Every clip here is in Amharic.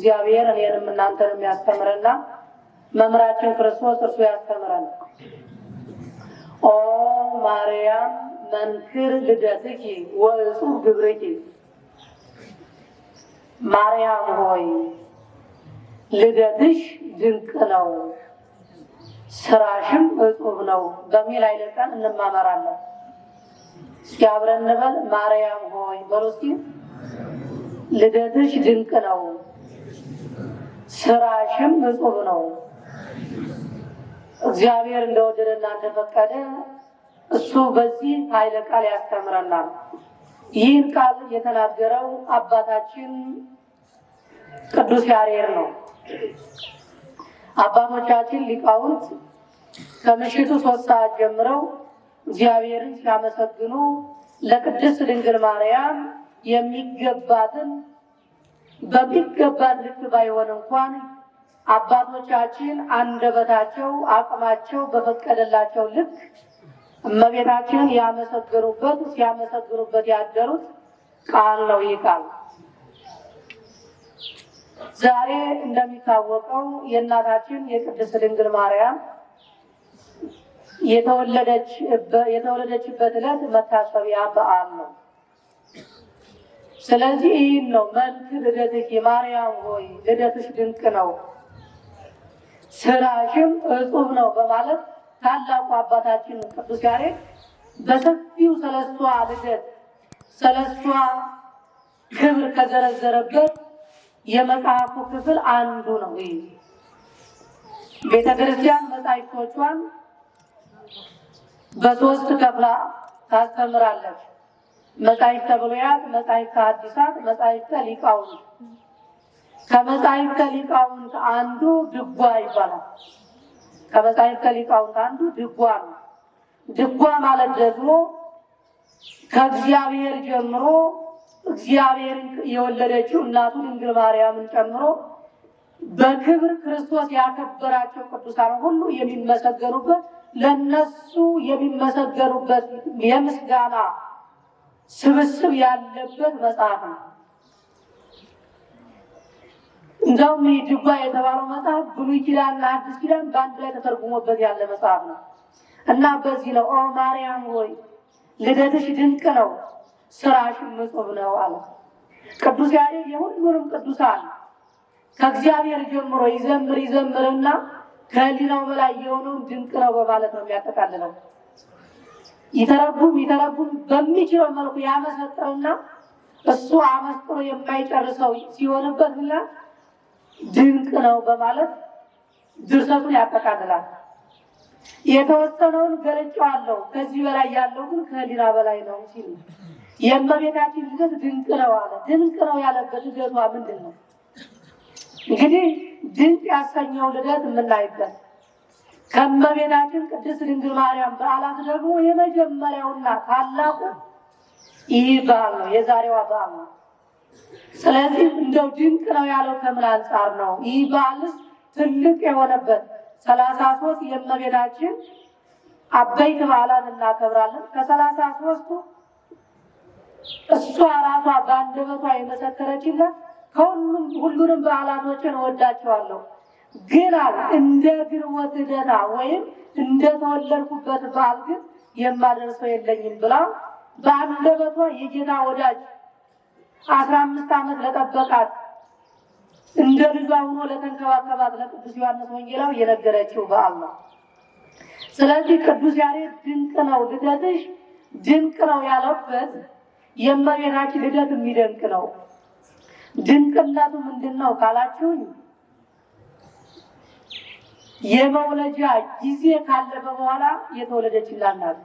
እግዚአብሔር እኔንም እናንተንም ያስተምረና መምህራችን ክርስቶስ እርሱ ያስተምረን። ኦ ማርያም መንክር ልደትኪ ወእጹብ ግብርኪ፣ ማርያም ሆይ ልደትሽ ድንቅ ነው ስራሽም እጹብ ነው በሚል አይለቀን እንማመራለን። እስኪ አብረን እንበል። ማርያም ሆይ በሉ እስኪ። ልደትሽ ድንቅ ነው ስራሽም እጹብ ነው። እግዚአብሔር እንደወደደና እንደፈቀደ እሱ በዚህ ኃይለ ቃል ያስተምረናል። ይህን ቃል የተናገረው አባታችን ቅዱስ ያሬድ ነው። አባቶቻችን ሊቃውንት ከምሽቱ 3 ሰዓት ጀምረው እግዚአብሔርን ሲያመሰግኑ ለቅድስት ድንግል ማርያም የሚገባትን በሚገባት ልክ ባይሆን እንኳን አባቶቻችን አንደበታቸው አቅማቸው በፈቀደላቸው ልክ እመቤታችንን ያመሰግኑበት ሲያመሰግኑበት ያደሩት ቃል ነው። ይህ ቃል ዛሬ እንደሚታወቀው የእናታችን የቅድስት ድንግል ማርያም የተወለደችበት ዕለት መታሰቢያ በዓል ነው። ስለዚህ ይህን ነው መንክር ልደትኪ ማርያም ሆይ ልደትሽ ድንቅ ነው ስራሽም እጹብ ነው በማለት ታላቁ አባታችን ቅዱስ ያሬድ በሰፊው ስለሷ ልደት ስለሷ ክብር ከዘረዘረበት የመጽሐፉ ክፍል አንዱ ነው። ይህ ቤተክርስቲያን መጻሕፍቶቿን በ3 ከፍላ ታስተምራለች። መጻሕፍተ ብሉያት፣ መጻሕፍተ ሐዲሳት፣ መጻሕፍተ ሊቃውንት። ከመጻሕፍተ ሊቃውንት አንዱ ድጓ ይባላል። ከመጻሕፍተ ሊቃውንት አንዱ ድጓ ነው። ድጓ ማለት ደግሞ ከእግዚአብሔር ጀምሮ እግዚአብሔርን የወለደችው እናቱ ድንግል ማርያምን ጨምሮ በክብር ክርስቶስ ያከበራቸው ቅዱሳን ሁሉ የሚመሰገኑበት ለነሱ የሚመሰገኑበት የምስጋና ስብስብ ያለበት መጽሐፍ ነው። እንደውም ይህ ድጓ የተባለው መጽሐፍ ብሉይ ኪዳንና አዲስ ኪዳን በአንድ ላይ ተተርጉሞበት ያለ መጽሐፍ ነው እና በዚህ ነው ኦ ማርያም ሆይ ልደትሽ ድንቅ ነው ስራሽም እጹብ ነው አለ። ቅዱስ ያሬድ የሁሉንም ቅዱሳን ከእግዚአብሔር ጀምሮ ይዘምርና ከህሊናው በላይ የሆነውን ድንቅ ነው በማለት ነው የሚያጠቃልለው። ይተረጉም በሚችለው መልኩ ያመሰጥርና እሱ አመስጥሮ የማይጨርሰው ሲሆንበት ብላ ድንቅ ነው በማለት ድርሰቱን ያጠቃልላል። የተወሰነውን ገልጬዋለሁ፣ ከዚህ በላይ ያለው ግን ከህሊና በላይ ነው ሲል የእመቤታችን ልደት ድንቅ ነው አለ። ድንቅ ነው ያለበት ልደቷ ምንድን ነው? እንግዲህ ድንቅ ያሰኘው ልደት የምናይበት ከእመቤታችን ቅድስት ድንግል ማርያም በዓላት ደግሞ የመጀመሪያውና ታላቁ ይህ በዓል ነው፣ የዛሬዋ በዓል ነው። ስለዚህ እንደው ድንቅ ነው ያለው ከምን አንጻር ነው? ይህ በዓልስ ትልቅ የሆነበት 33 የእመቤታችን አበይት በዓላት እናከብራለን። ከ33ቱ እሷ ራሷ በአንደበቷ የመሰከረችለት ሁሉንም በዓላቶችን እወዳቸዋለሁ ግን እንደ ግንቦት ልደታ ወይም እንደተወለድኩበት በዓል ግን የማደርሰው የለኝም ብላ በአንደበቷ የጌታ ወዳጅ 15 ዓመት ለጠበቃት እንደ ልጇ ሆኖ ለተንከባከባት ለቅዱስ ዮሐንስ ወንጌላዊ የነገረችው በዓል ነው። ስለዚህ ቅዱስ ያሬድ ድንቅ ነው ልደትሽ ድንቅ ነው ያለበት የእመቤታችን ልደት የሚደንቅ ነው። ድንቅነቱ ምንድን ነው ካላችሁኝ የመውለጃ ጊዜ ካለፈ በኋላ የተወለደችላት ናት።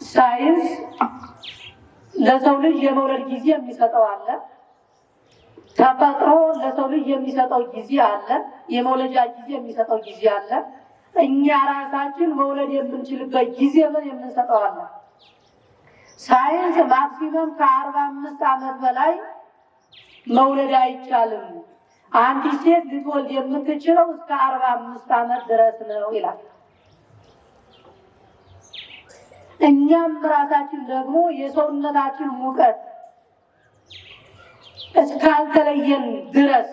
ሳይንስ ለሰው ልጅ የመውለድ ጊዜ የሚሰጠው አለ። ተፈጥሮ ለሰው ልጅ የሚሰጠው ጊዜ አለ። የመውለጃ ጊዜ የሚሰጠው ጊዜ አለ። እኛ ራሳችን መውለድ የምንችልበት ጊዜ ምን የምንሰጠው አለ። ሳይንስ ማክሲመም ከ45 ዓመት በላይ መውለድ አይቻልም። አንዲት ሴት ልትወልድ የምትችለው እስከ 45 ዓመት ድረስ ነው ይላል። እኛም ራሳችን ደግሞ የሰውነታችን ሙቀት እስካልተለየን ድረስ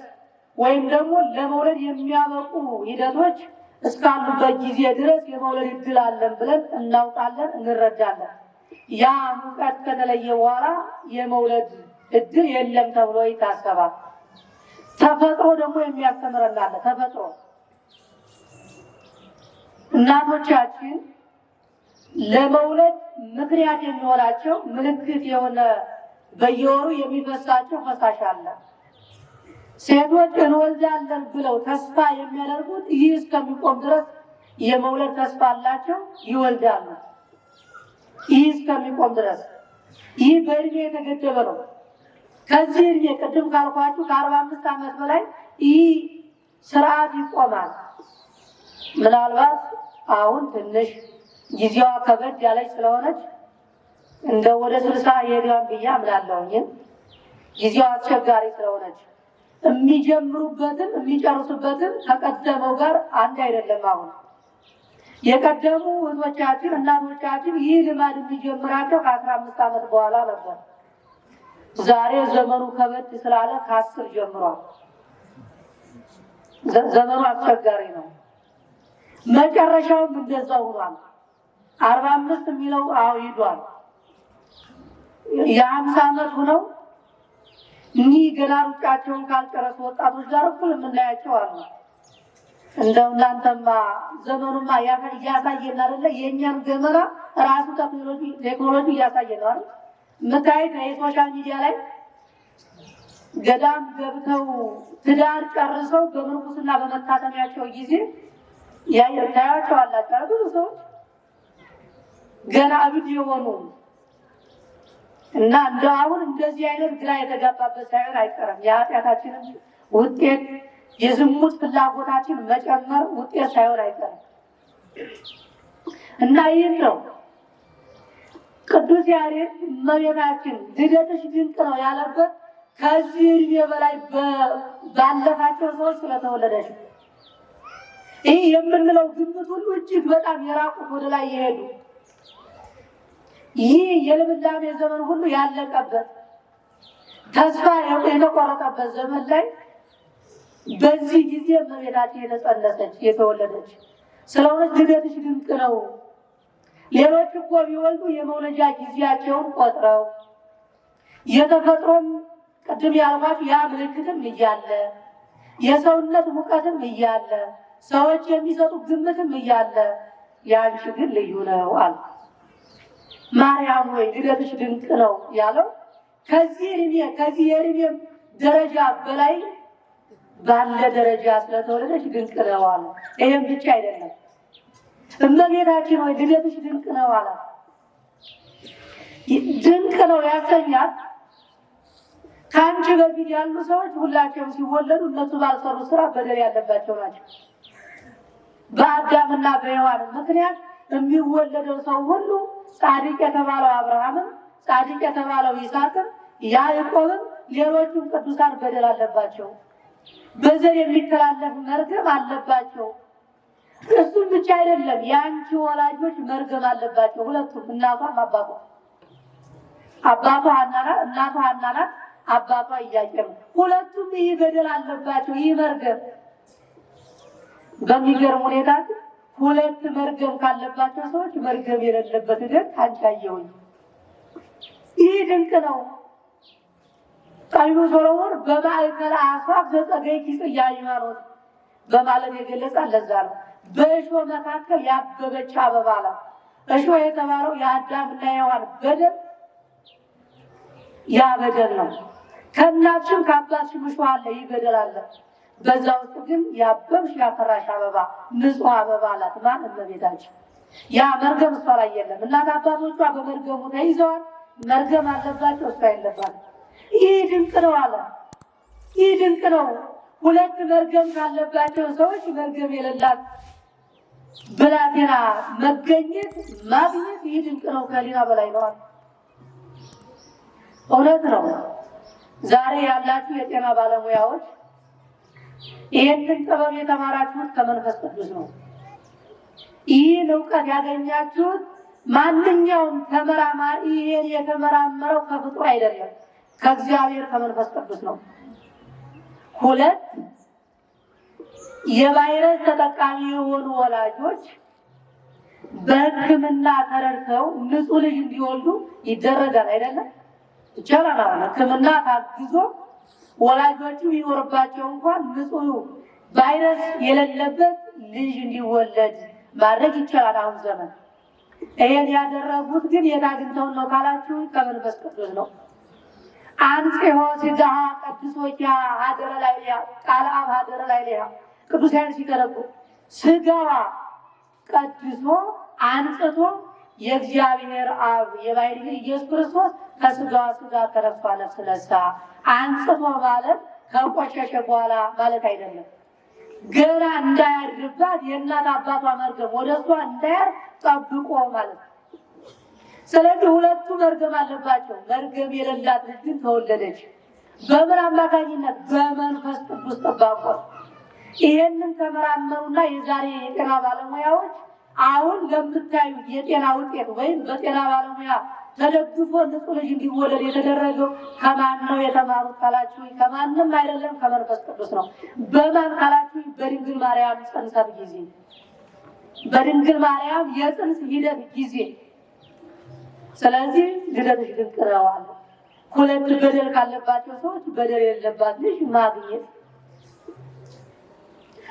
ወይም ደግሞ ለመውለድ የሚያበቁ ሂደቶች እስካሉበት ጊዜ ድረስ የመውለድ እድል አለን ብለን እናውቃለን፣ እንረዳለን። ያ ሙቀት ከተለየ በኋላ የመውለድ እድል የለም ተብሎ ይታሰባል። ተፈጥሮ ደግሞ የሚያስተምረን አለ። ተፈጥሮ እናቶቻችን ለመውለድ ምክንያት የሚሆናቸው ምልክት የሆነ በየወሩ የሚፈሳቸው ፈሳሽ አለ። ሴቶች እንወልዳለን ብለው ተስፋ የሚያደርጉት ይህ እስከሚቆም ድረስ የመውለድ ተስፋ አላቸው፣ ይወልዳሉ። ይህ እስከሚቆም ድረስ ይህ በእድሜ የተገደበ ነው። ከዚህ እድሜ ቅድም ካልኳችሁ ከ45 ዓመት በላይ ይህ ስርዓት ይቆማል። ምናልባት አሁን ትንሽ ጊዜዋ ከበድ ያለች ስለሆነች እንደ ወደ 60 የሄዷን ብዬ አምናለሁ። ጊዜዋ አስቸጋሪ ስለሆነች የሚጀምሩበትም የሚጨርሱበትም ከቀደመው ጋር አንድ አይደለም። አሁን የቀደሙ እህቶቻችን እናቶቻችን ይህ ልማድ የሚጀምራቸው ከ15 ዓመት በኋላ ነበር። ዛሬ ዘመኑ ከበድ ስላለ ከ10 ጀምሯል። ዘመኑ አስቸጋሪ ነው። መጨረሻውም እንደዛው ሆኗል። 45 የሚለው ሂዷል። የ50 ዓመት ሆነው እኒህ ገና ሩጫቸውን ካልጨረሱ ወጣቶች ጋር እኩል የምናያቸው አሉ። እንደው እናንተማ ዘመኑማ እያሳየን አይደለ? የእኛን ገመና ራሱ ቴክኖሎጂ እያሳየን ነው አይደል? የምታዩት የሶሻል ሚዲያ ላይ ገዳም ገብተው ትዳር ጨርሰው በምርኩስና በመታተሚያቸው ጊዜ ታያቸው አላቸው። ብዙ ሰዎች ገና እብድ የሆኑ እና እንደ አሁን እንደዚህ አይነት ግራ የተጋባበት ሳይሆን አይቀርም። የኃጢአታችንን ውጤት የዝሙት ፍላጎታችን መጨመር ውጤት ሳይሆን አይቀርም እና ይህን ነው ቅዱስ ያሬድ እመቤታችን ልደትሽ ድንቅ ነው ያለበት ከዚህ እድሜ በላይ ባለፋቸው ሰዎች ስለተወለደች። ይህ የምንለው ግምት ሁሉ እጅግ በጣም የራቁት ወደ ላይ የሄዱ ይህ የልምላሜ ዘመን ሁሉ ያለቀበት ተስፋ የተቆረጠበት ዘመን ላይ በዚህ ጊዜ እመቤታችን የተጸነሰች የተወለደች ስለሆነች ልደትሽ ድንቅ ነው። ሌሎች እኮ ቢወልዱ የመውለጃ ጊዜያቸውን ቆጥረው የተፈጥሮም ቅድም ያልኳችሁ ያ ምልክትም እያለ የሰውነት ሙቀትም እያለ ሰዎች የሚሰጡት ግምትም እያለ ያንቺ ግን ልዩ ነው አለ። ማርያም ወይ ልደትሽ ድንቅ ነው ያለው ከዚህ የእድሜ ደረጃ በላይ ባለ ደረጃ ስለተወለደች ድንቅ ነው አለ። ይህም ብቻ አይደለም፣ እመቤታችን ወይ ልደትሽ ድንቅ ነው አለ። ድንቅ ነው ያሰኛት ከአንቺ በፊት ያሉ ሰዎች ሁላቸውም ሲወለዱ እነሱ ባልሰሩ ስራ በደል ያለባቸው ናቸው። በአዳምና በሔዋን ምክንያት የሚወለደው ሰው ሁሉ ጻድቅ የተባለው አብርሃምም ጻድቅ የተባለው ይስሐቅም ያዕቆብም ሌሎቹም ቅዱሳን በደል አለባቸው። በዘር የሚተላለፍ መርገም አለባቸው። እሱም ብቻ አይደለም፣ የአንቺ ወላጆች መርገም አለባቸው። ሁለቱም እናቷም አባቷ ሐና ናት፣ እናቷ ሐና ናት፣ አባቷ ኢያቄም። ሁለቱም ይህ በደል አለባቸው፣ ይህ መርገም። በሚገርም ሁኔታ ሁለት መርገም ካለባቸው ሰዎች መርገም የሌለበት ደግ አንቺ አየሁኝ። ይህ ድንቅ ነው። ጠቢቡ ሶሎሞን በማእከለ አዕዋፍ ዘጸገይኪ ጽጌ ሃይማኖት በማለት የገለጻት ለዛ ነው። በእሾህ መካከል ያበበች አበባ ናት። እሾህ የተባለው የአዳምና የሔዋን በደል ያ በደል ነው። ከእናትሽም ከአባትሽም እሾህ አለ፣ ይህ በደል አለ። በዛ ውስጥ ግን ያበብሽ ያፈራሽ አበባ ንጹህ አበባ ናት። ማን? እመቤታችን። ያ መርገም እሷ ላይ የለም። እናት አባቶቿ በመርገሙ ተይዘዋል። መርገም አለባቸው፣ እሷ የለባትም። ይህ ድንቅ ነው አለ። ይህ ድንቅ ነው። ሁለት መርገም ካለባቸው ሰዎች መርገም የሌላት ብላቴና መገኘት ማግኘት ይህ ድንቅ ነው። ከሊና በላይ ነው። እውነት ነው። ዛሬ ያላችሁ የጤና ባለሙያዎች ይህንን ጥበብ የተማራችሁት ከመንፈስ ቅዱስ ነው። ይህን እውቀት ያገኛችሁት ማንኛውም ተመራማሪ ይህን የተመራመረው ከፍጡር አይደለም፣ ከእግዚአብሔር ከመንፈስ ቅዱስ ነው። ሁለት የቫይረስ ተጠቃሚ የሆኑ ወላጆች በሕክምና ተረድተው ንጹህ ልጅ እንዲወልዱ ይደረጋል አይደለም? ይቻላል። ሕክምና ታግዞ ወላጆቹ ይኖርባቸው እንኳን ንጹህ ቫይረስ የሌለበት ልጅ እንዲወለድ ማድረግ ይቻላል አሁን ዘመን። ይሄን ያደረጉት ግን የት አግኝተው ነው ካላችሁ ከመንፈስ ቅዱስ ነው። አንጽሖ ሥጋሃ ቀድሶኪያ ሀደረ ላዕሌሃ ቃለ አብ ሀደረ ላዕሌሃ ቅዱስ ያሬድ ሲተረጉ ሥጋዋ ቀድሶ አንጽቶ የእግዚአብሔር አብ የባሕርይ ኢየሱስ ክርስቶስ ከሥጋዋ ሥጋ ከነፍሷ ነፍስ ነሳ። አንጽቶ ማለት ከቆሸሸ በኋላ ማለት አይደለም። ገና እንዳያድርባት የእናት አባቷ መርገም ወደ እሷ እንዳያር ጠብቆ ማለት ነው። ስለዚህ ሁለቱ መርገም አለባቸው። መርገም የሌላት ልጅ ግን ተወለደች። በምን አማካኝነት? በመንፈስ ቅዱስ ጠባቆ። ይሄንን ተመራመሩና የዛሬ የጤና ባለሙያዎች አሁን ለምታዩት የጤና ውጤት ወይም በጤና ባለሙያ ተደግፎ ንጹህ ልጅ እንዲወለድ የተደረገው ከማን ነው የተማሩት ካላችሁ፣ ከማንም አይደለም ከመንፈስ ቅዱስ ነው። በማን ካላችሁ፣ በድንግል ማርያም ጽንሰት ጊዜ፣ በድንግል ማርያም የጽንስ ሂደት ጊዜ። ስለዚህ ልደትሽ ድንቅ ነው አለ። ሁለት በደል ካለባቸው ሰዎች በደል የሌለባት ልጅ ማግኘት።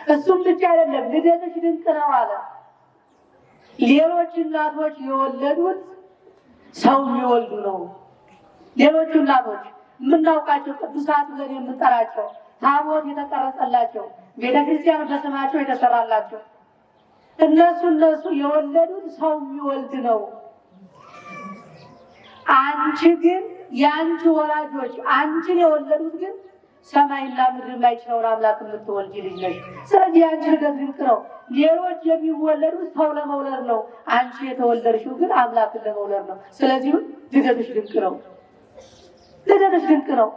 እሱም ብቻ አይደለም፣ ልደትሽ ድንቅ ነው አለ። ሌሎች እናቶች የወለዱት ሰው የሚወልዱ ነው። ሌሎቹ እናቶች የምናውቃቸው ቅዱሳት ብለን የምንጠራቸው ታቦት የተቀረጸላቸው ቤተክርስቲያን በስማቸው የተሰራላቸው እነሱ የወለዱት ሰው የሚወልድ ነው። አንቺ ግን የአንቺ ወላጆች አንቺን የወለዱት ግን ሰማይና ምድር የማይችለውን አምላክ የምትወልጂ ልጅ ነሽ። ስለዚህ አንቺ ልደት ድንቅ ነው። ሌሎች የሚወለዱት ሰው ለመውለድ ነው። አንቺ የተወለድሽው ግን አምላክን ለመውለድ ነው። ስለዚህ ልደትሽ ድንቅ ነው። ልደትሽ ድንቅ ነው።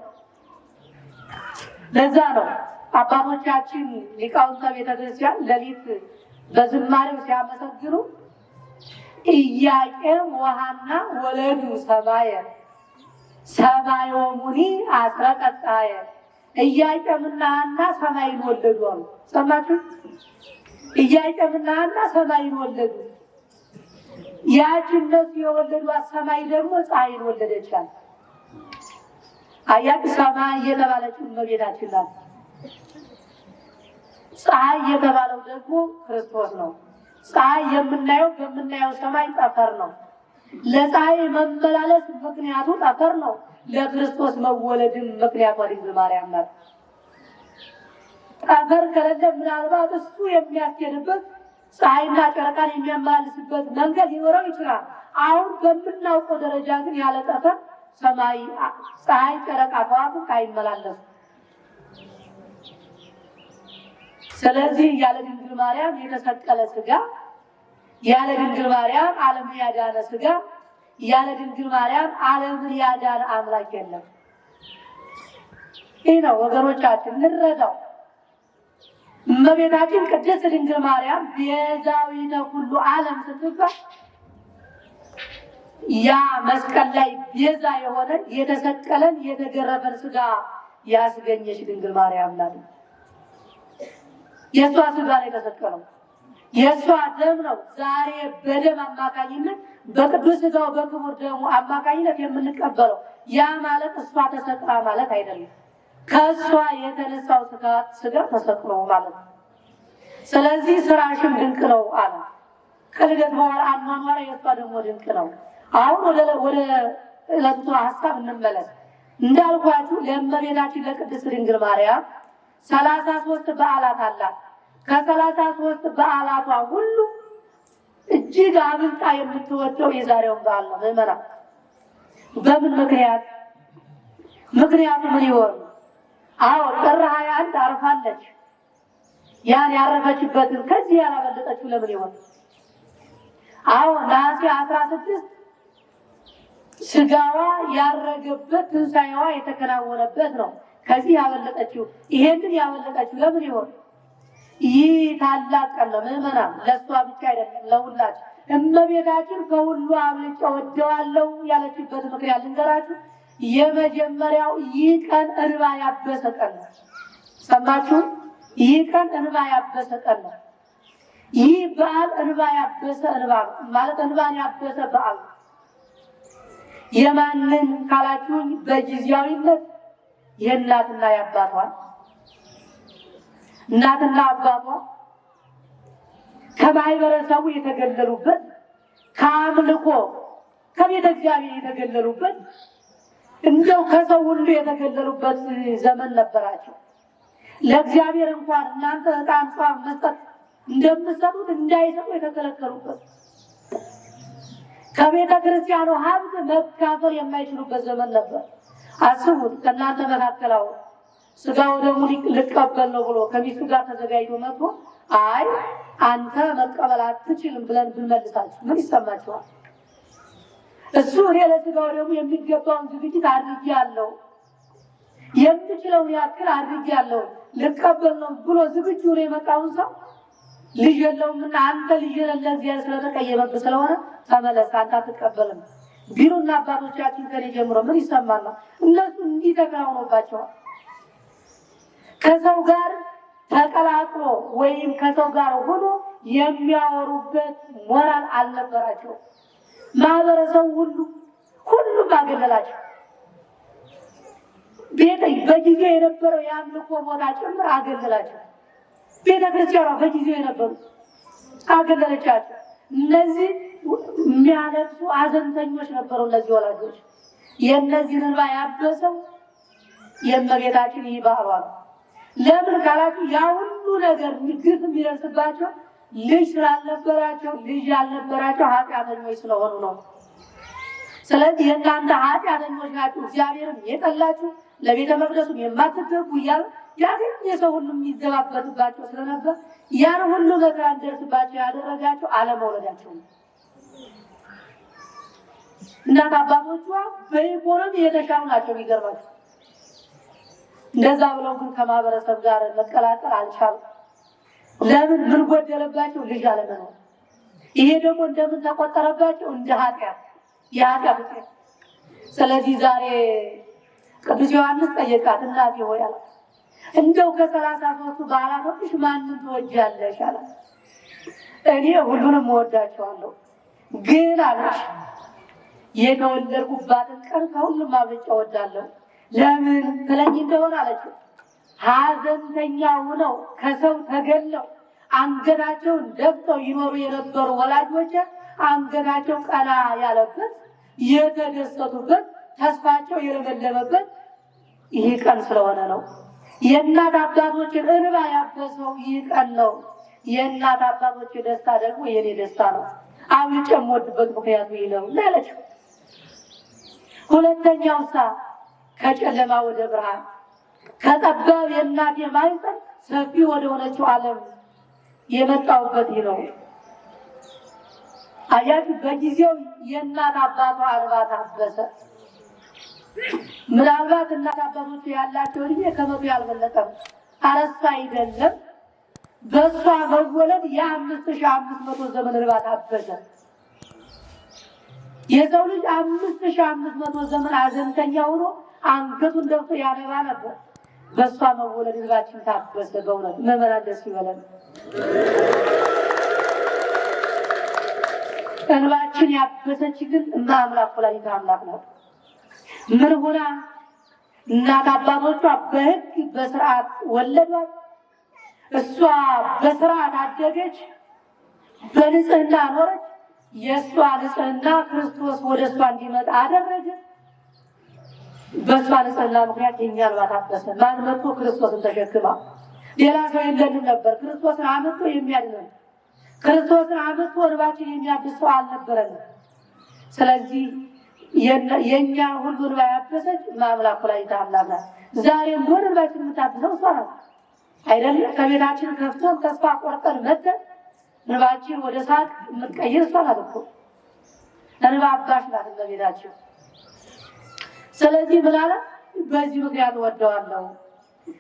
ለዛ ነው አባቶቻችን ሊቃውንተ ቤተክርስቲያን ሌሊት በዝማሬው ሲያመሰግኑ ኢያቄም ወሐና ወለዱ ሰማየ ሰማየ ወሙኒ አስረቀ ፀሐየ። ኢያቄምና ሐና ሰማይን ወለዱ አሉ። ሰማችሁ? ኢያቄምና ሐና ሰማይን ወለዱ። ያች እነሱ የወለዷት ሰማይ ደግሞ ፀሐይን ወለደቻል። አያት ሰማይ የተባለችው እመቤታችን ናት። ፀሐይ የተባለው ደግሞ ክርስቶስ ነው። ፀሐይ የምናየው በምናየው ሰማይ ጠፈር ነው። ለፀሐይ መመላለስ ምክንያቱ ጠፈር ነው። ለክርስቶስ መወለድም ምክንያቱ ድንግል ማርያም ናት። ጠፈር ከሌለ ምናልባት እሱ የሚያስኬድበት ፀሐይና ጨረቃን የሚያመላልስበት መንገድ ሊኖረው ይችላል። አሁን በምናውቀው ደረጃ ግን ያለ ጠፈር ሰማይ፣ ፀሐይ፣ ጨረቃ፣ ከዋክብት አይመላለሱም። ስለዚህ ያለ ድንግል ማርያም የተሰቀለ ስጋ፣ ያለ ድንግል ማርያም ዓለምን ያዳነ ስጋ፣ ያለ ድንግል ማርያም ዓለምን ያዳነ አምላክ የለም። ይህ ነው ወገኖቻችን እንረዳው። እመቤታችን ቅድስት ድንግል ማርያም ቤዛዊተ ኩሉ ዓለም ስትባል ያ መስቀል ላይ ቤዛ የሆነን የተሰቀለን የተገረፈን ስጋ ያስገኘች ድንግል ማርያም ናት። የእሷ ስጋ ላይ የተሰቀለው የእሷ ደም ነው። ዛሬ በደም አማካኝነት በቅዱስ ስጋው በክቡር ደሙ አማካኝነት የምንቀበለው። ያ ማለት እሷ ተሰቅላ ማለት አይደለም። ከእሷ የተነሳው ስጋ ተሰቅሎ ማለት ነው። ስለዚህ ስራሽም ድንቅ ነው አለ። ከልደት በኋላ አኗኗራ የእሷ ደግሞ ድንቅ ነው። አሁን ወደ ዕለቱ ሀሳብ እንመለስ። እንዳልኳችሁ ለእመቤታችን ለቅድስት ድንግል ማርያም 33 በዓላት አላት። ከ33 በዓላቷ ሁሉ እጅግ አብልጣ የምትወደው የዛሬውን በዓል ነው። ምዕመናን በምን ምክንያት? ምክንያቱ ምን ይሆን? አዎ ጥር 21 አርፋለች። ያን ያረፈችበትን ከዚህ ያላበለጠችው ለምን ይሆን? አዎ ነሐሴ 16 ስጋዋ ያረገበት ትንሣኤዋ የተከናወነበት ነው። ከዚህ ያበለጠችው ይሄንን ያበለጠችው ለምን ይሆን? ይህ ታላቅ ቀን ነው ምዕመናን፣ ለእሷ ብቻ አይደለም ለሁላችን። እመቤታችን ከሁሉ አብልጬ ወደዋለሁ ያለችበት ምክንያት ልንገራችሁ። የመጀመሪያው ይህ ቀን እንባ ያበሰ ቀን ነው። ሰማችሁ? ይህ ቀን እንባ ያበሰ ቀን ነው። ይህ በዓል እንባ ያበሰ እንባ ማለት እንባን ያበሰ በዓል ነው። የማንን ካላችሁኝ በጊዜያዊነት የእናትና የአባቷን እናትና አባቷ ከማህበረሰቡ የተገለሉበት ከአምልኮ ከቤተ እግዚአብሔር የተገለሉበት እንደው ከሰው ሁሉ የተገለሉበት ዘመን ነበራቸው። ለእግዚአብሔር እንኳን እናንተ ዕጣን ጧፍ መስጠት እንደምትሰጡት እንዳይሰጡ የተከለከሉበት ከቤተ ክርስቲያኑ ሀብት መካፈል የማይችሉበት ዘመን ነበር። አስቡት። ከእናንተ መካከላው ስጋው ደግሞ ልቀበል ነው ብሎ ከሚስቱ ጋር ተዘጋጅቶ መጥቶ አይ አንተ መቀበል አትችልም ብለን ብንመልሳችሁ ምን ይሰማችኋል? እሱ እኔ ለስጋው ደግሞ የሚገባውን ዝግጅት አድርጌያለሁ፣ የምችለውን ያክል አድርጌያለሁ፣ ልቀበል ነው ብሎ ዝግጁ ነው የመጣውን ሰው ልጅ የለውምና አንተ ልጅ ለእግዚአብሔር ስለተቀየመብህ ስለሆነ ተመለስ አንተ አትቀበልም ቢሉና አባቶቻችን ከኔ ጀምሮ ምን ይሰማል? እነሱ እንዲህ ተከራውኖባቸዋል። ከሰው ጋር ተቀላቅሎ ወይም ከሰው ጋር ሆኖ የሚያወሩበት ሞራል አልነበራቸው። ማህበረሰቡ ሁሉም አገለላቸው። በጊዜው የነበረው የአምልኮ ቦታ ጭምር አገለላቸው። ቤተክርስቲያኗ በጊዜው የነበሩ አገለለቻቸው። እነዚህ የሚያለቅሱ አዘንተኞች ነበሩ። እነዚህ ወላጆች የእነዚህን እንባ ያበሰው የእመቤታችን ይህ ባህሏ ነው። ለምን ካላችሁ ያ ሁሉ ነገር ግፍ የሚደርስባቸው ልጅ ስላልነበራቸው ልጅ ያልነበራቸው ኃጢአተኞች ስለሆኑ ነው። ስለዚህ የእናንተ ኃጢአተኞች ናችሁ፣ እግዚአብሔርም የጠላችሁ ለቤተ መቅደሱም የማትገቡ እያሉ ያገኝ የሰው ሁሉ የሚዘባበትባቸው ስለነበር ያን ሁሉ መከራ እንደርስባቸው ያደረጋቸው አለመውለዳቸው ነው። እናት አባቶቿ በኢኮኖሚ የተሻሉ ናቸው። የሚገርማቸው እንደዛ ብለው ግን ከማህበረሰብ ጋር መቀላቀል አልቻሉ። ለምን? ምን ጎደለባቸው? ልጅ አለመኖር። ይሄ ደግሞ እንደምን ተቆጠረባቸው? እንደ ኃጢአት፣ የኃጢአት ውጤት። ስለዚህ ዛሬ ቅዱስ ዮሐንስ ጠየቃት፣ እናቴ ሆይ አላት እንደው ከ33ቱ በዓላቶችሽ ማንን ትወጃለሽ አላት። እኔ ሁሉንም እወዳቸዋለሁ፣ ግን አለች የተወለድኩባትን ቀን ከሁሉም አብልጬ እወዳለሁ። ለምን ትለኝ እንደሆነ አለች ሀዘንተኛ ሆነው ከሰው ተገለው አንገታቸውን ደፍተው ይኖሩ የነበሩ ወላጆች አንገታቸው ቀና ያለበት የተደሰቱበት ተስፋቸው የለመለመበት ይህ ቀን ስለሆነ ነው። የእናት አባቶችን እንባ ያበሰው ይህ ቀን ነው። የእናት አባቶች ደስታ ደግሞ የኔ ደስታ ነው። አብልጬ የምወድበት ምክንያቱ ይህ ነው አለች። ሁለተኛው ከጨለማ ወደ ብርሃን ከጠባብ የእናቴ ማህፀን ሰፊ ወደ ሆነችው ዓለም የመጣሁበት ይህ ነው። አያችሁ፣ በጊዜው የእናት አባቷ እንባ ታበሰ። ምናልባት እናት አባቶች ያላቸው እድሜ ከመቶ ያልበለጠም አረሳ አይደለም። በእሷ መወለድ የ5500 ዘመን እንባ ታበሰ። የሰው ልጅ 5500 ዘመን አዘንተኛ ሆኖ አንገቱን ደፍቶ ያነባ ነበር። በእሷ መወለድ እንባችን ታበሰ። በእውነት መመራን ደስ ይበለን። እንባችን ያበሰች ግን አምላክ ወላዲተ አምላክ ናት። ምን ሆና? እናት አባቶቿ በሕግ በስርዓት ወለዷት። እሷ በስርዓት አደገች፣ በንጽህና ኖረች። የእሷ ንጽህና ክርስቶስ ወደ እሷ እንዲመጣ አደረገ። በእሷ ንጽህና ምክንያት የኛ እንባ ታበሰ። ማን መጥቶ? ክርስቶስን ተሸክማ። ሌላ ሰው የለንም ነበር። ክርስቶስን አመጥቶ የሚያድነን፣ ክርስቶስን አመጥቶ እንባችን የሚያብስ ሰው አልነበረንም። ስለዚህ የኛ ሁሉ እንባ ያበሰች አምላክ ወላዲተ አምላክ ናት። ዛሬም ቢሆን እንባችን የምታብሰው እሷ ናት አይደለም? ከቤታችን ከፍተን ተስፋ ቆርጠን መተን እንባችን ወደ ሳቅ የምትቀይር እሷ ናት እኮ። እንባ አባሽ ናት በቤታችን። ስለዚህ ምን አለ? በዚህ ምክንያት ወደዋለሁ።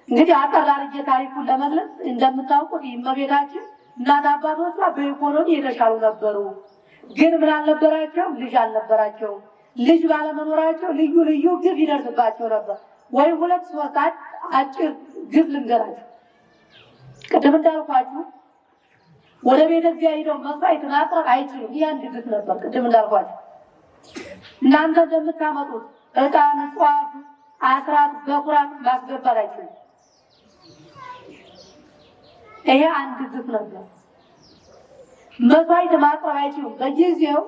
እንግዲህ አጠር አድርጌ ታሪኩን ለመግለጽ እንደምታውቁት እመቤታችን እናት አባቶቿ በኢኮኖሚ የተሻሉ ነበሩ፣ ግን ምን አልነበራቸው? ልጅ አልነበራቸው። ልጅ ባለመኖራቸው ልዩ ልዩ ግፍ ይደርስባቸው ነበር። ወይ ሁለት ሶስት አጭር ግፍ ልንገራችሁ። ቅድም እንዳልኳችሁ ወደ ቤተ እግዚአብሔር ሄደው መስዋዕት ማቅረብ አይችሉም። ይህ አንድ ግፍ ነበር። ቅድም እንዳልኳችሁ እናንተ እንደምታመጡት ዕጣን፣ ጧፍ፣ አስራት፣ በኩራት ማስገባት አይችሉም። ይሄ አንድ ግፍ ነበር። መስዋዕት ማቅረብ አይችሉም። በጊዜው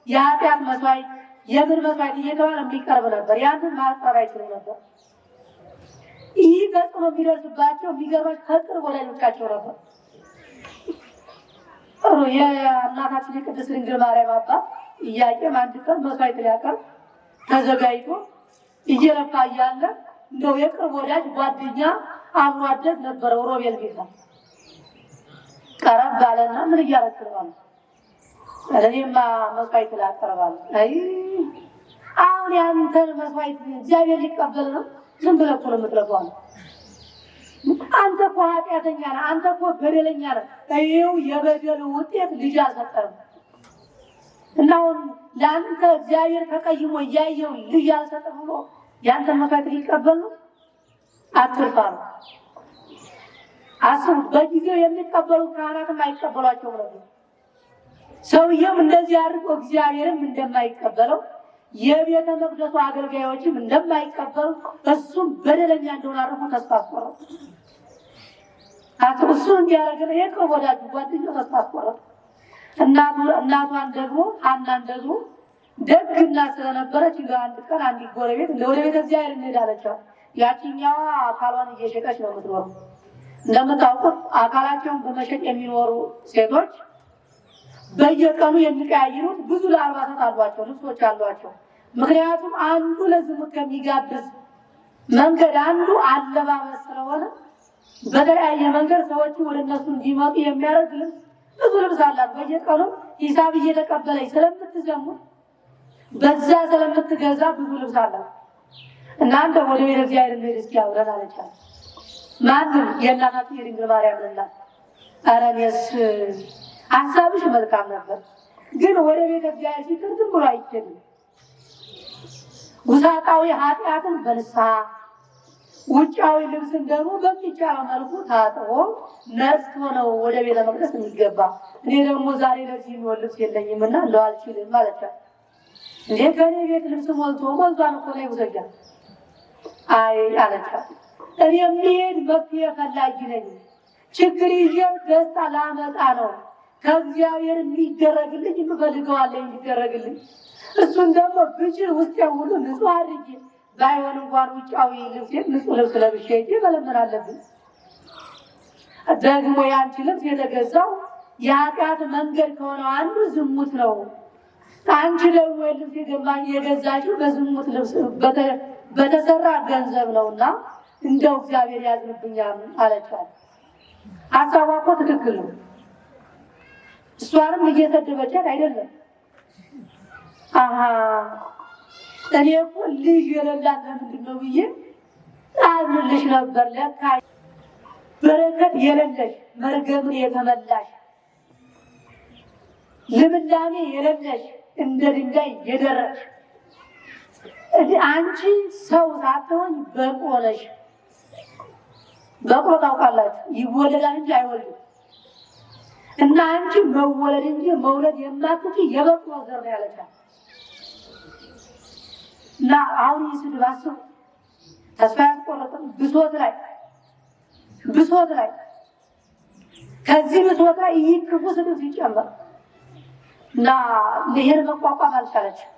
የኃጢአት መስዋዕት የምን መስዋዕት እየተባለ የሚቀርብ ነበር። ያንን ማቅረብ አይችሉም ነበር። ይህ ተጽዕኖ የሚደርስባቸው የሚገርማችሁ ከቅርብ ወዳጆቻቸው ነበር። የእናታችን የቅድስት ድንግል ማርያም አባት ኢያቄም አንድ ቀን መስዋዕት ሊያቀርብ ተዘጋጅቶ እየለፋ እያለ እንደው የቅርብ ወዳጅ ጓደኛ አብሮ አደግ ነበረው ሮቤል ጌታ ቀረብ ባለና ምን እያደረግህ ነው? እኔማ መስዋዕት ላቀርባለሁ። አይ አሁን ያንተን መስዋዕት እግዚአብሔር ሊቀበል ነው? ዝም ብለህ እኮ ነው የምትለፋው። አንተ እኮ ኃጢአተኛ ነህ፣ አንተ እኮ በደለኛ ነህ። ይኸው የበደል ውጤት ልጅ አልሰጠህም እና አሁን ለአንተ እግዚአብሔር ተቀይሞ እያየው ልጅ አልሰጠህ ብሎ ያንተን መስዋዕት ሊቀበል ነው? አትልፋ ነው። አስቡት፣ በጊዜው የሚቀበሉት ካህናትም አይቀበሏቸውም ነበር። ሰውየውም እንደዚህ አድርጎ እግዚአብሔርም እንደማይቀበለው የቤተ መቅደሱ አገልጋዮችም እንደማይቀበሉ እሱም በደለኛ እንደሆነ አድርጎ ተስፋ አስቆረጠ። እሱ እንዲያደርግ የቅርብ ወዳጁ ጓደኛው ተስፋ አስቆረጠ። እናቷን ደግሞ ሐናን ደግሞ ደግና ስለነበረች አንድ ቀን አንድ ጎረቤት ወደ ቤተ እግዚአብሔር እንሄዳለቻት። ያቺኛዋ አካሏን እየሸጠች ነው የምትኖረው። እንደምታውቁት አካላቸውን በመሸጥ የሚኖሩ ሴቶች በየቀኑ የሚቀያይሩት ብዙ ለአልባሳት አሏቸው፣ ልብሶች አሏቸው። ምክንያቱም አንዱ ለዝሙት ከሚጋብዝ መንገድ አንዱ አለባበስ ስለሆነ በተለያየ መንገድ ሰዎች ወደ እነሱ እንዲመጡ የሚያደርግ ልብስ ብዙ ልብስ አላት። በየቀኑ ሂሳብ እየተቀበለች ስለምትዘሙት በዛ ስለምትገዛ ብዙ ልብስ አላት። እናንተ ወደ ቤተ እግዚአብሔር እንሂድ እስኪ አብረን አለቻት። ማንም የእናታችን የድንግል ማርያም እናት ኧረ እኔስ ሀሳብሽ መልካም ነበር፣ ግን ወደ ቤተ እግዚአብሔር ሲቀር ዝም ብሎ አይችልም። ውሳጣዊ ኃጢአትን በንስሐ ውጫዊ ልብስን ደግሞ በሚቻለው መልኩ ታጥቦ ነጽቶ ነው ወደ ቤተ መቅደስ የሚገባ። እኔ ደግሞ ዛሬ ለዚህ የሚሆን ልብስ የለኝም እና እንደው አልችልም ማለት ነው። እንዴ ከኔ ቤት ልብስ ሞልቷን እኮ ነው ውሰጃ። አይ አለቻት፣ እኔ የሚሄድ መፍትሄ ፈላጊ ነኝ። ችግር ይዤ ደስታ ላመጣ ነው። ከእግዚአብሔር የሚደረግልኝ የምፈልገዋለኝ እንዲደረግልኝ። እሱን ደግሞ ብችል ውስጤን ሁሉ ንጹህ አድርጌ ባይሆን እንኳን ውጫዊ ልብሴን ንጹህ ልብስ ለብሼ ሄጄ መለመን አለብኝ። ደግሞ ያንቺ ልብስ የተገዛው የኃጢአት መንገድ ከሆነው አንዱ ዝሙት ነው። አንቺ ደግሞ ልብስ የገዛችው በዝሙት ልብስ በተሰራ ገንዘብ ነውና እንደው እግዚአብሔር ያዝንብኛል አለቻት። ሀሳቧ እኮ ትክክል ነው። እሷንም እየሰደበቻት አይደለም። እኔ እኮ ልጅ የሌላት ለምንድን ነው ብዬ አዝንልሽ ነበር። ለካ በረከት የሌለሽ መርገምን የተመላሽ ልምላሜ የሌለሽ እንደ ድንጋይ የደረሽ አንቺ ሰው ሳትሆን በቅሎ ነሽ። በቅሎ ታውቃላችሁ፣ ይወለዳል እንጂ አይወልድም። እና አንቺ መወለድ እንጂ መውለድ የማትችይ የበቅሎ ዘር ነው ያለቻት። እና አሁን ይስድብ አስቡ፣ ተስፋ ያስቆረጠም ብሶት ላይ ከዚህ ብሶት ላይ ይህ ክፉ ስድብ ሲጨመር እና ይሄን መቋቋም አልቻለችም።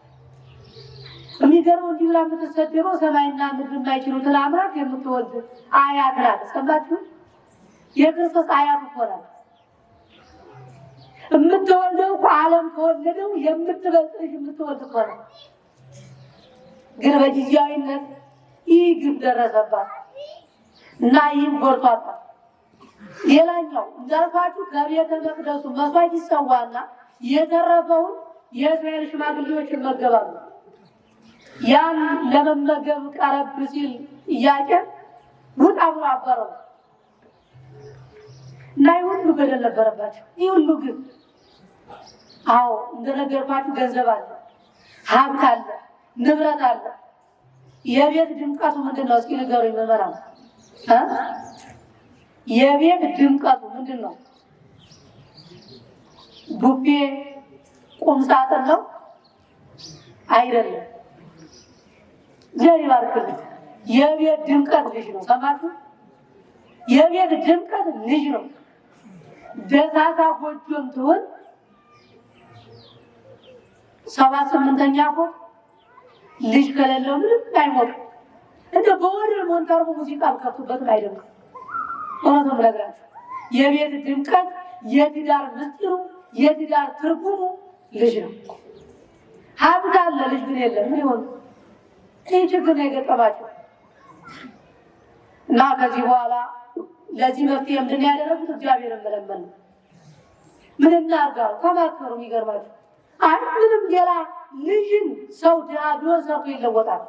የሚገርመው እንዲህ ብላ የምትሰደበው ሰማይና ምድር የማይችሉትን አምላክ የምትወልድ አያት ናት። ሰማችሁ? የክርስቶስ አያት እኮ ናት። የምትወልደው እኮ ዓለም ከወለደው የምትበልጥ ልጅ የምትወልድ እኮ ናት። ግን በጊዜያዊነት ይህ ግፍ ደረሰባት እና ይህም ጎድቷታል። ሌላኛው እንዳልኳችሁ ከቤተ መቅደሱ መስዋዕት ይሰዋና የተረፈውን የእስራኤል ሽማግሌዎች ይመገባሉ። ያን ለመመገብ ቀረብ ሲል ኢያቄም ውጣ ብሎ አባረው እና ይህ ሁሉ በደል ነበረባቸው። ይህ ሁሉ ግፍ። አዎ እንደነገርኳችሁ ገንዘብ አለ፣ ሀብት አለ፣ ንብረት አለ። የቤት ድምቀቱ ምንድን ነው? እስኪ ንገሩኝ ምዕመናን። የቤት ድምቀቱ ምንድን ነው? ቡፌ ቁም ሳጥን ነው? አይደለም። እግዚአብሔር ይባርክልኝ። የቤት ድምቀት ልጅ ነው። ሰማችሁ? የቤት ድምቀት ልጅ ነው። ደሳሳ ጎጆም ትሆን 78ኛ ፎቅ ልጅ ከሌለው ምንም አይሞቅም። እንደ በወደ ሞንታርቦ ሙዚቃ ከፍቱበትም አይደለም። እውነቱን ብነግራችሁ የቤት ድምቀት የትዳር ምስጢሩ የትዳር ትርጉሙ ልጅ ነው። ሀብት አለ፣ ልጅ ግን የለም። ምን ይሆን? ይህ ችግር ነው የገጠማቸው እና ከዚህ በኋላ ለዚህ መፍትሄ ምንድን ያደረጉት? እግዚአብሔርን መለመን ነው። ምን እናርጋው? ተማከሩ። የሚገርማችሁ ምንም ሌላ ልጅን ሰው ድሃ ቢሆን ሰርቶ ይለወጣል።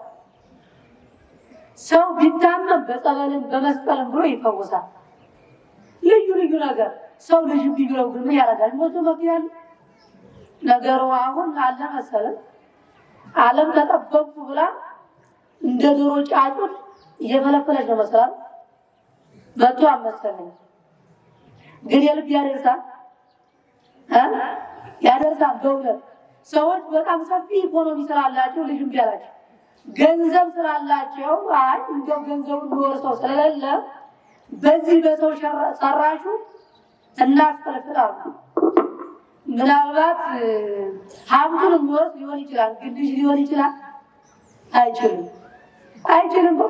ሰው ቢታመም በጸበልም በመስቀልም ብሎ ይፈወሳል። ልዩ ልዩ ነገር ሰው ልጅ ቢግረው ግን ምን ያደርጋል? ሞቶ መፍትሄ ያለ ነገሩ አሁን አለ መሰለን። ዓለም ተጠበቁ ብላ እንደ ዶሮ ጫጩት እየፈለፈለች ነው መሰላል። በቶ አመሰለኝ ግን የልብ ያደርሳል ያደርሳል። በእውነት ሰዎች በጣም ሰፊ ኢኮኖሚ ስላላቸው ልጅም ቢያላቸው ገንዘብ ስላላቸው እንደው ገንዘቡን ቢወርሰው ስለሌለ በዚህ በሰው ሰራሹ እናስፈልፍላሉ። ምናልባት ሀብቱን የሚወርስ ሊሆን ይችላል፣ ግን ልጅ ሊሆን ይችላል አይችልም።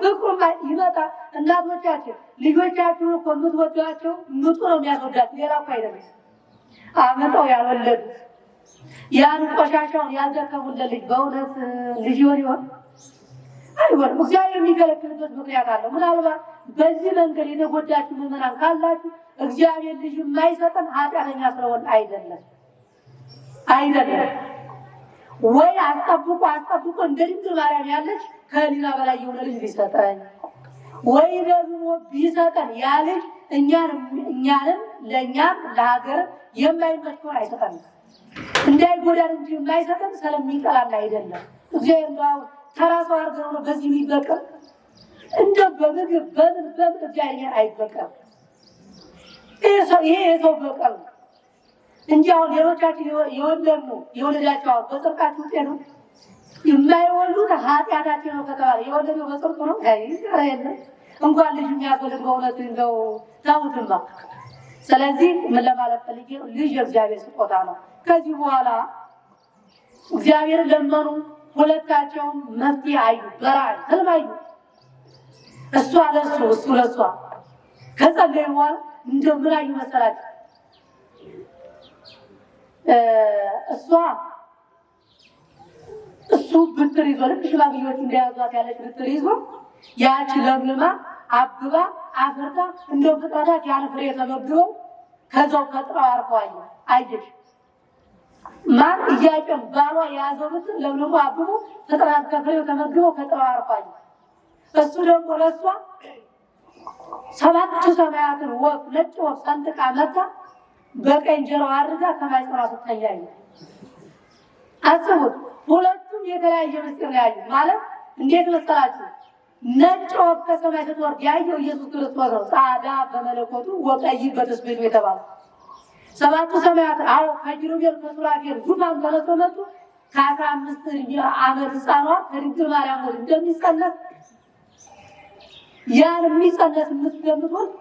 ፍቅሩም ይመጣ። እናቶቻችን ልጆቻችሁ እኮ የምትወዷቸው ምጡ ነው የሚያስወዳቸው፣ ሌላ እኮ አይደለም። አመጣው ያልወለዱት ያን ቆሻሻውን ያልደከሙለት ልጅ በእውነት ልጅ ይሆን? አይሆንም። እግዚአብሔር የሚከለክልበት ምክንያት አለው። ምናልባት በዚህ መንገድ የተጎዳችሁ ምዕመናን ካላችሁ እግዚአብሔር ልጅ የማይሰጠን ኃጢአተኛ ስለሆን አይደለም። ወይ አስጠብቆ እንደ ድንግል ማርያም ያለች ከህሊና በላይ የሆነ ልጅ ቢሰጠን፣ ወይ ደግሞ ቢሰጠን ያ ልጅ እኛንም ለእኛም ለሀገር የማይመች ሆን አይሰጠንም። እንዳይጎዳን እንጂ የማይሰጠን ስለሚጠላን አይደለም። እግዚአብሔር ተራ ሰው አድርገው ነው በዚህ የሚበቀል። እንደ በምግብ በምን እግዚአብሔር አይበቀል። ይሄ የሰው በቀል ነው እንጂ አሁን ሌሎቻችን የወለዳቸው በጽድቃችሁ ውጤት ነው። የማይወሉት ኃጢአታቸው ነው ከተባለ የወለደው በጽድቁ ነው። የለም እንኳን ልጅ የሚያስወልድ በእውነት እንደው ተውትማ። ስለዚህ ምን ለማለት ፈልጌ ነው? ልጅ የእግዚአብሔር ስጦታ ነው። ከዚህ በኋላ እግዚአብሔርን ለመኑ። ሁለታቸውም መፍትሄ አዩ። በራእይ ህልም አዩ። እሷ ለእሱ እሱ ለእሷ ከጸለዩ በኋላ እንደው ምን አዩ መሰላቸው? እሱ ብትር ይዞ ልክ ሽማግሌዎቹ እንደያዟት ያለች ብትር ይዞ ያቺ ለምልማ አብባ አፍርታ እንደው ፍጥረታት ያን ፍሬ ተመግበው ከዛው ከጥራው አርፈዋል። አየሽ ማን እያጨም ባሏ የያዘው ብትር ለምልሞ አብቦ ፍጥረታት ከፍሬው ተመግበው ከጥራው አርፈዋል። እሱ ደግሞ ለእሷ 7 ሰማያትን ወፍ ነጭ ወፍ ሰንጥቃ መታ በቀኝ ጀርባ አድርጋ ከማይጸራ ትተኛል። አስቡት። ሁለቱም የተለያየ ምስጢር ነው ያዩት። ማለት እንዴት መሰላችሁ? ነጭ ወፍ ከሰማይ ስትወርድ ያየው ኢየሱስ ክርስቶስ ነው። ጻዳ በመለኮቱ ወቀይ በትስብእቱ የተባለ 7 ሰማያት ከኪሩቤል ከሱራፌል ዙፋን ተነስተው መጡ። ከ15 ዓመት ሕፃኗ ከድንግል ማርያም ወድ እንደሚጸነስ ያን የሚጸነስ የምትገምቶት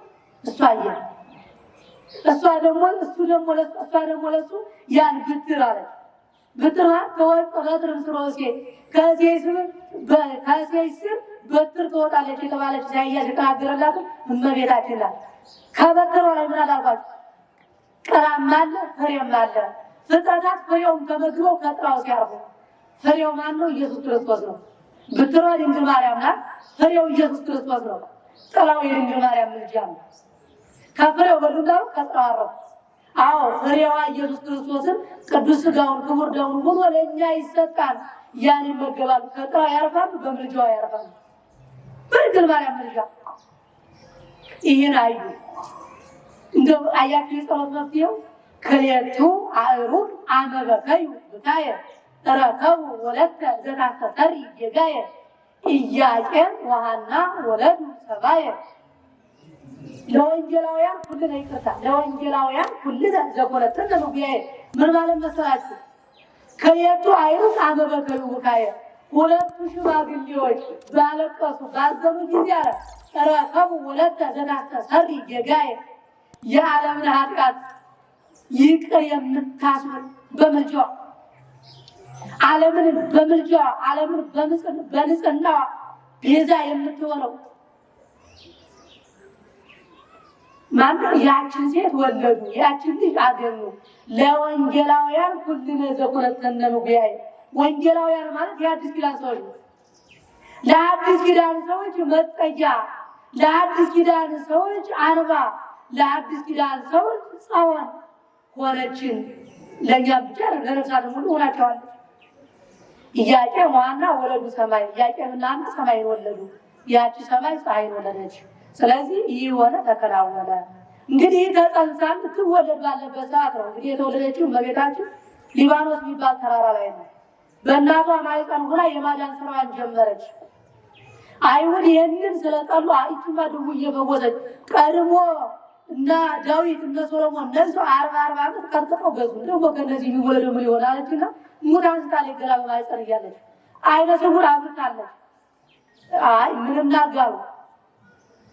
እሷ አየ። እሷ ደግሞ ለሱ ያን ብትር አለ። ብትር ከወርቅ በትር ምስሮሴ ከሴይ ስር በትር ትወጣለች የተባለች ኢሳይያስ የተናገረላት እመቤታችን ናት። ከበትሯ ላይ ምን አላልኳችሁ? ቅራም አለ ፍሬም አለ። ፍጥረታት ፍሬውን ተመግበው ከጥራው ሲያርፉ ፍሬው ማን ነው? ኢየሱስ ክርስቶስ ነው። ብትሯ ድንግል ማርያም ናት። ፍሬው ኢየሱስ ክርስቶስ ነው። ጥላው የድንግል ማርያም ልጅ ነው። ከፍሬው በዱላው ከጥራው አረፉ። ፍሬዋ ኢየሱስ ክርስቶስን ቅዱስ ሥጋውን ክቡር ደሙን ሁሉ ለእኛ ይሰጣል። ያን ይመገባሉ። ከጥራው ያርፋሉ፣ በምልጃዋ ያርፋሉ። በድንግል ማርያም ምልጃ ይህን አዩ። እንደው አያችሁ የጸሎት መፍትሄው ክልኤቱ አእሩግ አመ በከዩ ብታየ ረከቡ ወለተ ዘታስተሪ ጌጋየ ኢያቄም ወሐና ወለዱ ሰባየ። ለወንጌላውያን ሁሉ ይቅርታ፣ ለወንጌላውያን ሁሉ ዘኮለተን ለሙቢያየ ምን ማለት መሰላችሁ? ከየቱ አይሩት አመበከዩ ወካየ ሁለቱ ሽማግሌዎች ባለቀሱ ባዘኑ ጊዜ አለ ረከቡ ወለተ ዘታስተሪ ጌጋየ የዓለምን ኃጢአት ይቅር የምታስብል በምልጃዋ ዓለምን በምልጃዋ ዓለምን በንጽህና ቤዛ የምትሆነው ማነው? ያችን ሴት ወለዱ፣ ያችን ልጅ አገኙ። ለወንጌላውያን ሁሉን ዘኮለተነ ሙቢያየ ወንጌላውያን ማለት የአዲስ ኪዳን ሰዎች ነው። ለአዲስ ኪዳን ሰዎች መጠጊያ፣ ለአዲስ ኪዳን ሰዎች አርባ፣ ለአዲስ ኪዳን ሰዎች ጸወን ሆነችን። ለእኛ ብቻ ለነፍሳት ሁሉ ሆናቸዋለች። ኢያቄም ወሐና ወለዱ ሰማይ። ኢያቄምና ሐና ሰማይን ወለዱ። ያቺ ሰማይ ፀሐይን ወለደች። ስለዚህ ይህ ሆነ ተከናወነ። እንግዲህ ተጸንሳ ልትወለድ ባለበት ሰዓት ነው እንግዲህ የተወለደችው እመቤታችን ሊባኖስ የሚባል ተራራ ላይ ነው። በእናቷ ማኅፀን ሆና የማዳን ስራዋን ጀመረች። አይሁድ ይህንን ስለጠሉ አይቱማ ድው እየፈወሰች ቀድሞ እና ዳዊት እነ ሶሎሞን እነሱ 40 ዓመት ቀጥቅጠው ገዙ። ደግሞ ከነዚህ የሚወለደው ምን ይሆናለችና ሙት አንስታለች። ገና በማኅፀን እያለች አይነ ስውር አብርታለች። አይ ምንም ናጋሩ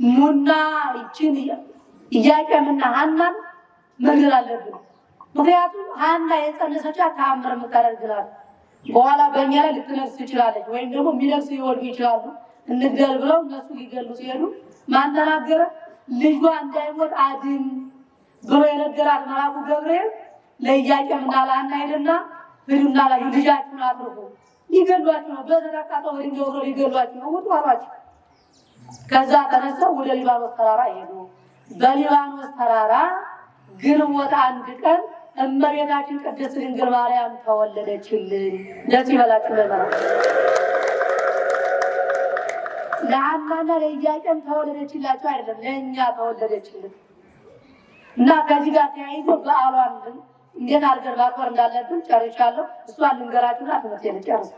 ሙና ይችን ኢያቄምና ሐናን መግደል አለብን። ምክንያቱም ሐና የጸነሰቻት ተአምር የምታደርግ ናት። በኋላ በእኛ ላይ ልትነግስ ትችላለች፣ ወይም ደግሞ የሚነግስ ሊወልዱ ይችላሉ። እንግደል ብለው እነሱ ሊገሉ ሲሄዱ ማን ተናገረ? ልጇ እንዳይሞት አድን ብሎ የነገራት መልአኩ ገብርኤል ለኢያቄምና ለሐና ሄደና ሂዱና ልጃችሁን አትርፉ፣ ሊገሏችሁ ነው፣ በተቃጣው ድንጋይ ወስደው ሊገሏችሁ ነው፣ ውጡ አሏቸው። ከዛ ተነስተው ወደ ሊባኖስ ተራራ ሄዱ። በሊባኖስ ተራራ ግንቦት 1 ቀን እመቤታችን ቅድስት ድንግል ማርያም ተወለደችልን። ደስ ይበላችሁ መምህራን። ለሐናና ለኢያቄም ተወለደችላቸው አይደለም፣ ለእኛ ተወለደችልን እና ከዚህ ጋር ተያይዞ በዓሏን እንዴት አድርገን ማክበር እንዳለብን ጨርሻለሁ። እሷን ልንገራችሁና ትምህርቴን ልጨርስ።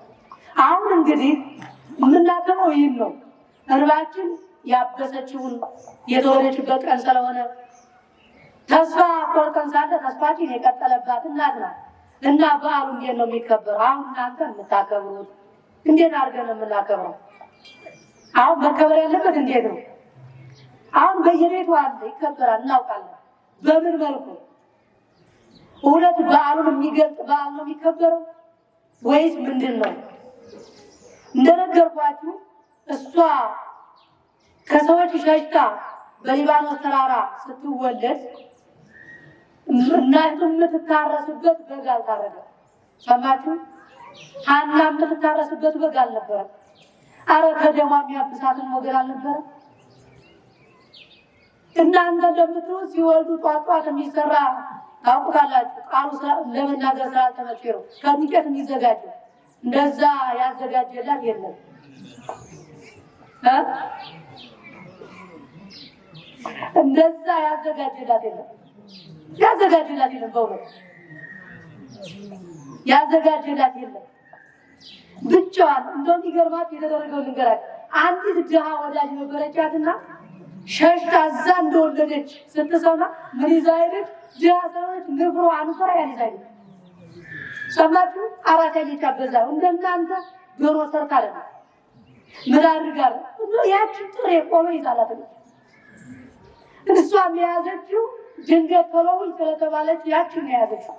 አሁን እንግዲህ የምናከብረው ይህን ነው። እንባችን ያበሰችውን የተወለደችበት ቀን ስለሆነ ተስፋ ቆርጠን ሳለ ተስፋችን የቀጠለባት እናት ናት እና በዓሉ እንዴት ነው የሚከበረው? አሁን እናንተ የምታከብሩት እንዴት አድርገን ነው የምናከብረው? አሁን መከበር ያለበት እንዴት ነው? አሁን በየቤቱ አለ ይከበራል፣ እናውቃለን። በምን መልኩ? እውነት በዓሉን የሚገልጽ በዓል ነው የሚከበረው ወይስ ምንድን ነው? እንደነገርኳችሁ እሷ ከሰዎች ሸሽታ በሊባኖስ ተራራ ስትወለድ እናቱ የምትታረስበት በግ አልታረደም። ሰማችሁ? ሐና የምትታረስበት በግ አልነበረም። አረ ከደሟ የሚያብሳትን ወገን አልነበረም። እናንተ እንደምትሉት ሲወልዱ ጧት የሚሰራ ታውቁታላችሁ። ቃሉ ለመናገር ስላልተመቼ ነው ከዱቄት የሚዘጋጀው። እንደዛ ያዘጋጀላት የለም። እንደዛ ያዘጋጀላት የለም። በእውነት ያዘጋጀላት የለም። ብቻዋን እንደውም ይገርማችሁ የተደረገው ልንገራችሁ። አንዲት ድሃ ወዳጅ ነበረቻትና ሸሽታ እዛ እንደወለደች ስትሰማ ምን ይዛ ሄደች? ድሃ ሰዎች ንፍሮ አንፈራ ያልይዛል። ሰማችሁ? አራት ያየች አበዛው እንደናንተ ዶሮ ሰርታ አለ ምን አድርጋለሁ ያቺ ጥሬ ቆሎ ይዛላት ነው። እሷም የያዘችው ድንገት ተለውል ስለተባለች ያችን የያዘችው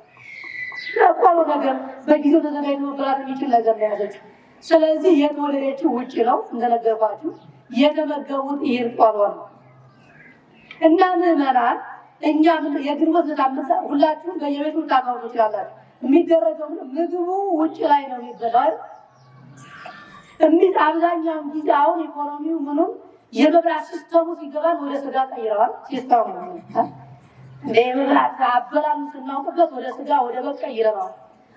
ቆሎ ነገር በጊዜው ተዘጋጅቶ መብላት የሚችል ነገር ነው የያዘችው። ስለዚህ የተወለደችው ውጭ ነው እንደነገርኳችሁ። የተመገቡት ይህን ቆሎ ነው እና ምዕመናን እኛ የግንቦት ታምሳ ሁላችሁም በየቤቱ ታውቁ ትችላላችሁ። የሚደረገው ምግቡ ውጭ ላይ ነው የሚበላው። አብዛኛውን ጊዜ አሁን ኢኮኖሚው ምኑም የመብራት ሲስተሙ ሲገባል ወደ ስጋ ቀይረዋል። ሲስተሙ የመብራት አበላሉ ስናውቅበት ወደ ስጋ ወደ በግ ቀይረዋል።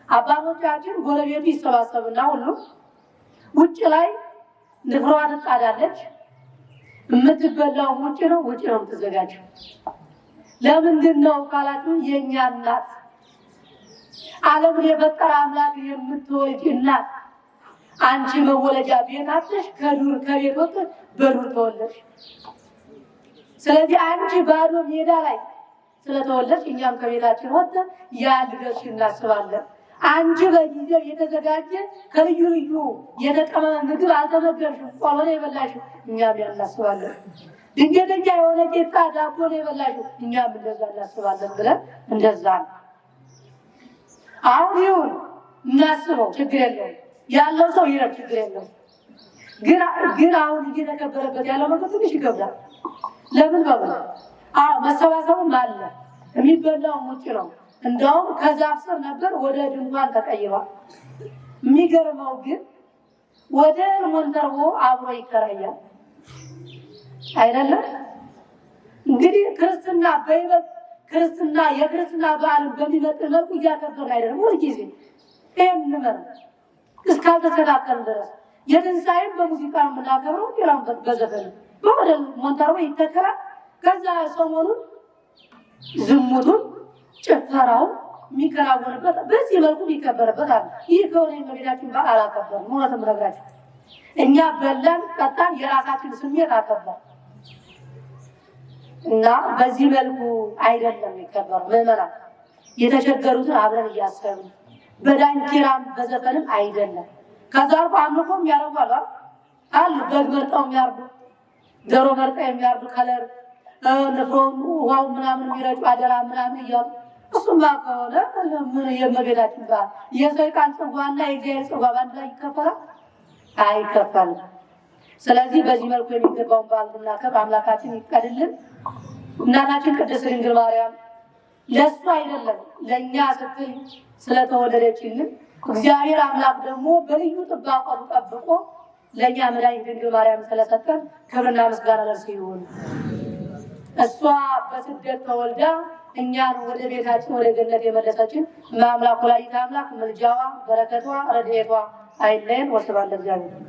አባቶቻችን ጎረቤቱ ይሰባሰብና ሁሉ ውጭ ላይ ንፍሯ ትጣዳለች። የምትበላው ውጭ ነው የምትዘጋጀው። ለምንድን ነው ካላችሁ የእኛ እናት ዓለምን የፈጠረ አምላክ የምትወልጅ እናት አንቺ መወለጃ ቤት አጥተሽ ከዱር ከቤት ወጥተሽ በዱር ተወለድሽ። ስለዚህ አንቺ ባዶ ሜዳ ላይ ስለተወለድሽ እኛም ከቤታችን ወጥተን ያ ልደትሽ እናስባለን። አንቺ በጊዜው የተዘጋጀ ከልዩ ልዩ የተቀመመ ምግብ አልተመገብሽም፣ ቆሎ ነው የበላሽው፣ እኛም ያን እናስባለን። ድንገተኛ የሆነ ቂጣ ዳቦ ነው የበላሽው፣ እኛም እንደዛ እናስባለን ብለን እንደዛ ነው። አሁን ይሁን እናስበው፣ ችግር የለውም። ያለው ሰው ይረብ፣ ችግር የለውም። ግን አሁን እየተከበረበት ያለው ነገር ትንሽ ይከብዳል። ለምን በምን? መሰባሰቡም አለ፣ የሚበላውም ውጭ ነው። እንደውም ከዛፍ ስር ነበር ወደ ድንኳን ተቀይሯል። የሚገርመው ግን ወደ ሞንተርቦ አብሮ ይከራያል አይደለም። እንግዲህ ክርስትና በይበልጥ ክርስትና የክርስትና በዓልን በሚመጥን መልኩ እያከበርን አይደለም። ሁልጊዜ ይህን ንመር እስካልተስተካከል ድረስ የትንሣኤን በሙዚቃ የምናከብረው ሌላውን በዘፈን በወደ ሞንተርቦ ይተከራል። ከዛ ሰሞኑን ዝሙቱን ጭፈራው የሚከናወንበት በዚህ መልኩ የሚከበርበት አለ። ይህ ከሆነ የእመቤታችን በዓል አላከበርም። እውነትም ነግራችሁ እኛ በላን ጠጣን የራሳችን ስሜት አከበር እና በዚህ መልኩ አይደለም የሚከበረው። ምዕመናን የተቸገሩትን አብረን እያሰብን በዳንኪራም በዘፈንም አይደለም። ከዛ አልፎ አምልኮም ያደርጓል አሉ። በግ መርጠው የሚያርዱ፣ ዶሮ መርጠው የሚያርዱ፣ ከለር ንፍሮን ውሃው ምናምን የሚረጩ አደራ ምናምን እያሉ እሱማ ከሆነ ምን የእመቤታችን በዓል የሰይጣን ጽዋና የእግዚአብሔር ጽዋ በአንድ ላይ ይከፈላል? አይከፈልም። ስለዚህ በዚህ መልኩ የሚገባውን በዓል ብናከብር አምላካችን ይፍቀድልን። እናታችን ቅድስት ድንግል ማርያም ለእሱ አይደለም ለእኛ ስትል ስለተወለደችልን እግዚአብሔር አምላክ ደግሞ በልዩ ጥበቃው ጠብቆ ለእኛ መድኃኒት ድንግል ማርያም ስለሰጠን ክብርና ምስጋና ለእርሱ ይሁን። እሷ በስደት ተወልዳ እኛን ወደ ቤታችን ወደ ገነት የመለሰችን ማምላክ ወላዲተ አምላክ ምልጃዋ፣ በረከቷ፣ ረድኤቷ አይለየን። ወስብሐት ለእግዚአብሔር።